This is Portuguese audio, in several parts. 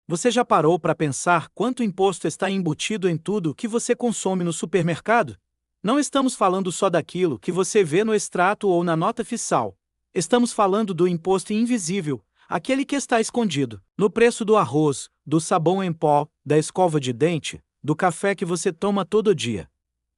Você já parou para pensar quanto imposto está embutido em tudo que você consome no supermercado? Não estamos falando só daquilo que você vê no extrato ou na nota fiscal. Estamos falando do imposto invisível, aquele que está escondido no preço do arroz, do sabão em pó, da escova de dente, do café que você toma todo dia.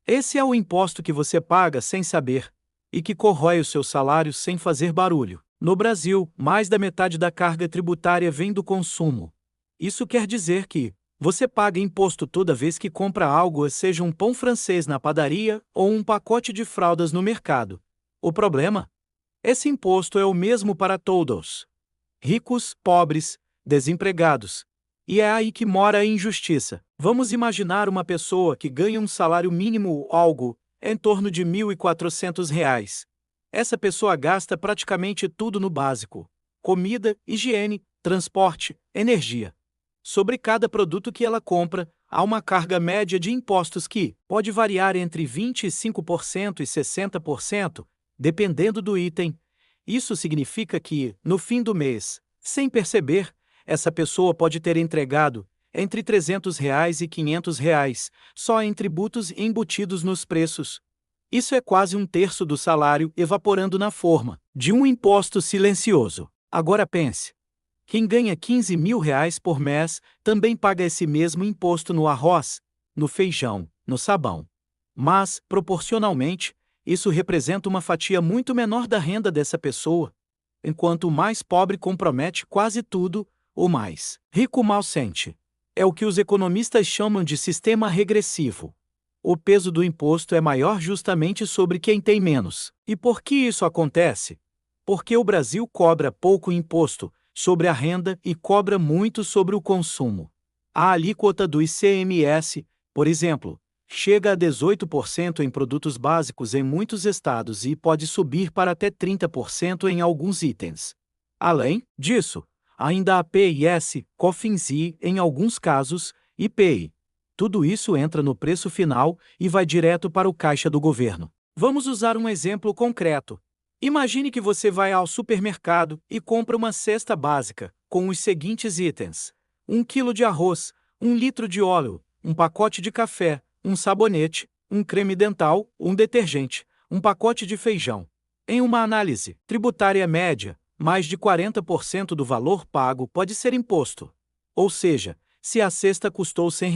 Esse é o imposto que você paga sem saber e que corrói o seu salário sem fazer barulho. No Brasil, mais da metade da carga tributária vem do consumo. Isso quer dizer que você paga imposto toda vez que compra algo, seja um pão francês na padaria ou um pacote de fraldas no mercado. O problema? Esse imposto é o mesmo para todos. Ricos, pobres, desempregados. E é aí que mora a injustiça. Vamos imaginar uma pessoa que ganha um salário mínimo ou algo em torno de R$ 1.400. Essa pessoa gasta praticamente tudo no básico: comida, higiene, transporte, energia. Sobre cada produto que ela compra, há uma carga média de impostos que pode variar entre 25% e 60%, dependendo do item. Isso significa que, no fim do mês, sem perceber, essa pessoa pode ter entregado entre R$ 300 e R$ 500 só em tributos embutidos nos preços. Isso é quase um terço do salário evaporando na forma de um imposto silencioso. Agora pense. Quem ganha R$ 15.000 por mês também paga esse mesmo imposto no arroz, no feijão, no sabão. Mas, proporcionalmente, isso representa uma fatia muito menor da renda dessa pessoa. Enquanto o mais pobre compromete quase tudo, o mais rico mal sente. É o que os economistas chamam de sistema regressivo. O peso do imposto é maior justamente sobre quem tem menos. E por que isso acontece? Porque o Brasil cobra pouco imposto sobre a renda e cobra muito sobre o consumo. A alíquota do ICMS, por exemplo, chega a 18% em produtos básicos em muitos estados e pode subir para até 30% em alguns itens. Além disso, ainda há PIS, COFINS e, em alguns casos, IPI. Tudo isso entra no preço final e vai direto para o caixa do governo. Vamos usar um exemplo concreto. Imagine que você vai ao supermercado e compra uma cesta básica, com os seguintes itens: 1 quilo de arroz, 1 litro de óleo, um pacote de café, um sabonete, um creme dental, um detergente, um pacote de feijão. Em uma análise tributária média, mais de 40% do valor pago pode ser imposto. Ou seja, se a cesta custou R$ 100,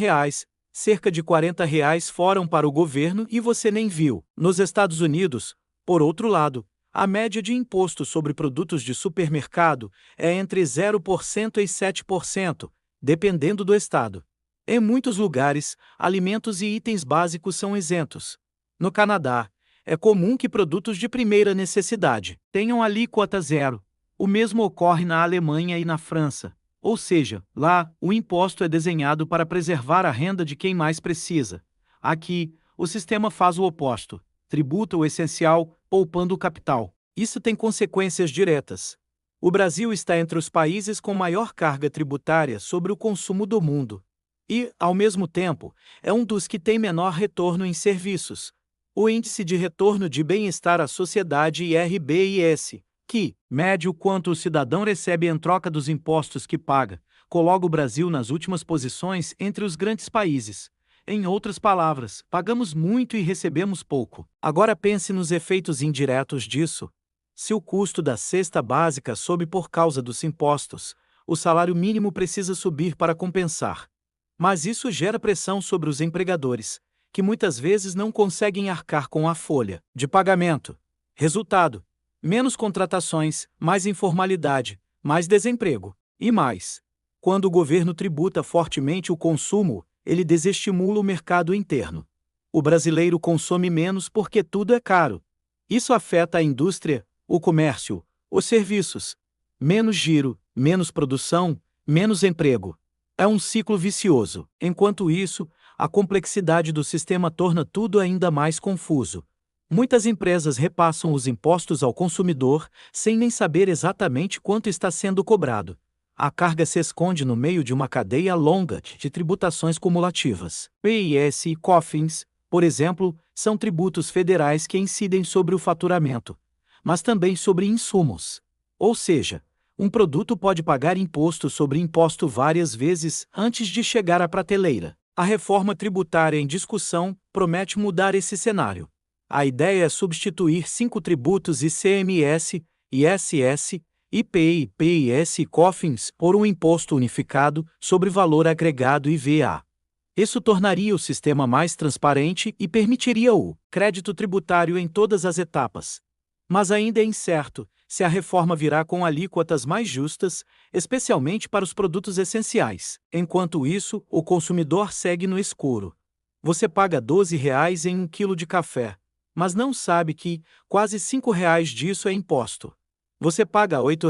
cerca de R$ 40 foram para o governo e você nem viu. Nos Estados Unidos, por outro lado, a média de imposto sobre produtos de supermercado é entre 0% e 7%, dependendo do estado. Em muitos lugares, alimentos e itens básicos são isentos. No Canadá, é comum que produtos de primeira necessidade tenham alíquota zero. O mesmo ocorre na Alemanha e na França. Ou seja, lá, o imposto é desenhado para preservar a renda de quem mais precisa. Aqui, o sistema faz o oposto: tributa o essencial, poupando o capital. Isso tem consequências diretas. O Brasil está entre os países com maior carga tributária sobre o consumo do mundo. E, ao mesmo tempo, é um dos que tem menor retorno em serviços. O Índice de Retorno de Bem-Estar à Sociedade IRBIS, que mede o quanto o cidadão recebe em troca dos impostos que paga, coloca o Brasil nas últimas posições entre os grandes países. Em outras palavras, pagamos muito e recebemos pouco. Agora pense nos efeitos indiretos disso. Se o custo da cesta básica sobe por causa dos impostos, o salário mínimo precisa subir para compensar. Mas isso gera pressão sobre os empregadores, que muitas vezes não conseguem arcar com a folha de pagamento. Resultado: menos contratações, mais informalidade, mais desemprego. E mais, quando o governo tributa fortemente o consumo, ele desestimula o mercado interno. O brasileiro consome menos porque tudo é caro. Isso afeta a indústria, o comércio, os serviços. Menos giro, menos produção, menos emprego. É um ciclo vicioso. Enquanto isso, a complexidade do sistema torna tudo ainda mais confuso. Muitas empresas repassam os impostos ao consumidor sem nem saber exatamente quanto está sendo cobrado. A carga se esconde no meio de uma cadeia longa de tributações cumulativas. PIS e COFINS, por exemplo, são tributos federais que incidem sobre o faturamento, mas também sobre insumos. Ou seja, Um produto pode pagar imposto sobre imposto várias vezes antes de chegar à prateleira. A reforma tributária em discussão promete mudar esse cenário. A ideia é substituir 5 tributos ICMS, ISS, IPI, PIS e COFINS por um imposto unificado sobre valor agregado IVA. Isso tornaria o sistema mais transparente e permitiria o crédito tributário em todas as etapas. Mas ainda é incerto se a reforma virá com alíquotas mais justas, especialmente para os produtos essenciais. Enquanto isso, o consumidor segue no escuro. Você paga R$ 12 em 1 quilo de café, mas não sabe que quase R$ 5 disso é imposto. Você paga R$ 8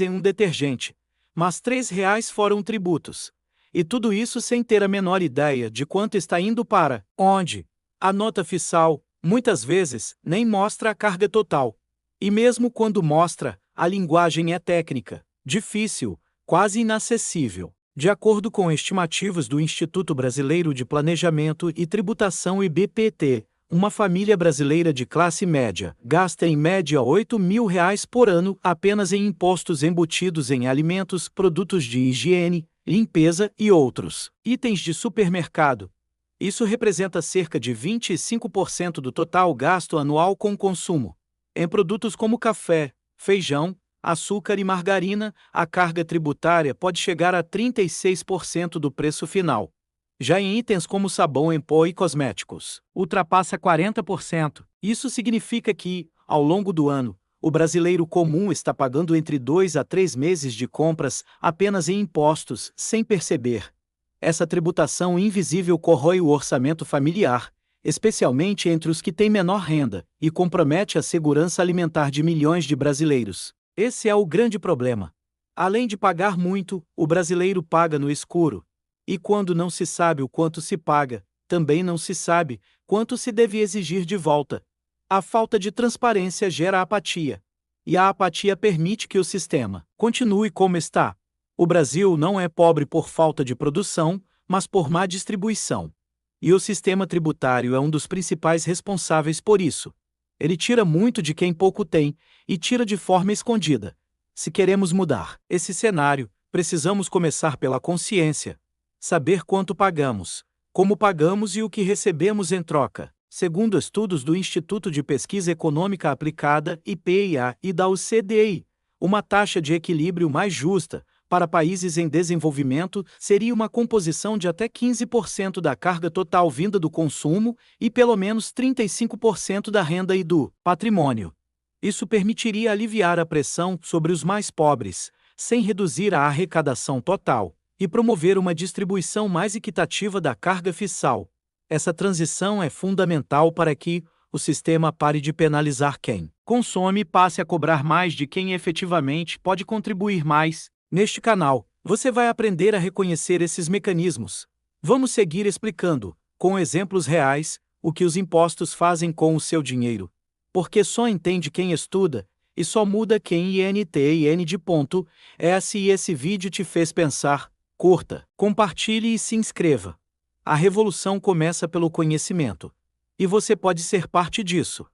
em um detergente, mas R$ 3 foram tributos. E tudo isso sem ter a menor ideia de quanto está indo para onde. A nota fiscal, muitas vezes, nem mostra a carga total. E mesmo quando mostra, a linguagem é técnica, difícil, quase inacessível. De acordo com estimativas do Instituto Brasileiro de Planejamento e Tributação IBPT, uma família brasileira de classe média gasta em média R$ 8.000 por ano apenas em impostos embutidos em alimentos, produtos de higiene, limpeza e outros itens de supermercado. Isso representa cerca de 25% do total gasto anual com consumo. Em produtos como café, feijão, açúcar e margarina, a carga tributária pode chegar a 36% do preço final. Já em itens como sabão em pó e cosméticos, ultrapassa 40%. Isso significa que, ao longo do ano, o brasileiro comum está pagando entre 2 a 3 meses de compras apenas em impostos, sem perceber. Essa tributação invisível corrói o orçamento familiar, especialmente entre os que têm menor renda, e compromete a segurança alimentar de milhões de brasileiros. Esse é o grande problema. Além de pagar muito, o brasileiro paga no escuro. E quando não se sabe o quanto se paga, também não se sabe quanto se deve exigir de volta. A falta de transparência gera apatia. E a apatia permite que o sistema continue como está. O Brasil não é pobre por falta de produção, mas por má distribuição. E o sistema tributário é um dos principais responsáveis por isso. Ele tira muito de quem pouco tem, e tira de forma escondida. Se queremos mudar esse cenário, precisamos começar pela consciência. Saber quanto pagamos, como pagamos e o que recebemos em troca. Segundo estudos do Instituto de Pesquisa Econômica Aplicada, IPEA, e da OCDE, uma taxa de equilíbrio mais justa, para países em desenvolvimento, seria uma composição de até 15% da carga total vinda do consumo e pelo menos 35% da renda e do patrimônio. Isso permitiria aliviar a pressão sobre os mais pobres, sem reduzir a arrecadação total, e promover uma distribuição mais equitativa da carga fiscal. Essa transição é fundamental para que o sistema pare de penalizar quem consome e passe a cobrar mais de quem efetivamente pode contribuir mais. Neste canal, você vai aprender a reconhecer esses mecanismos. Vamos seguir explicando, com exemplos reais, o que os impostos fazem com o seu dinheiro. Porque só entende quem estuda, e só muda quem entende ponto. Se esse vídeo te fez pensar, curta, compartilhe e se inscreva. A revolução começa pelo conhecimento. E você pode ser parte disso.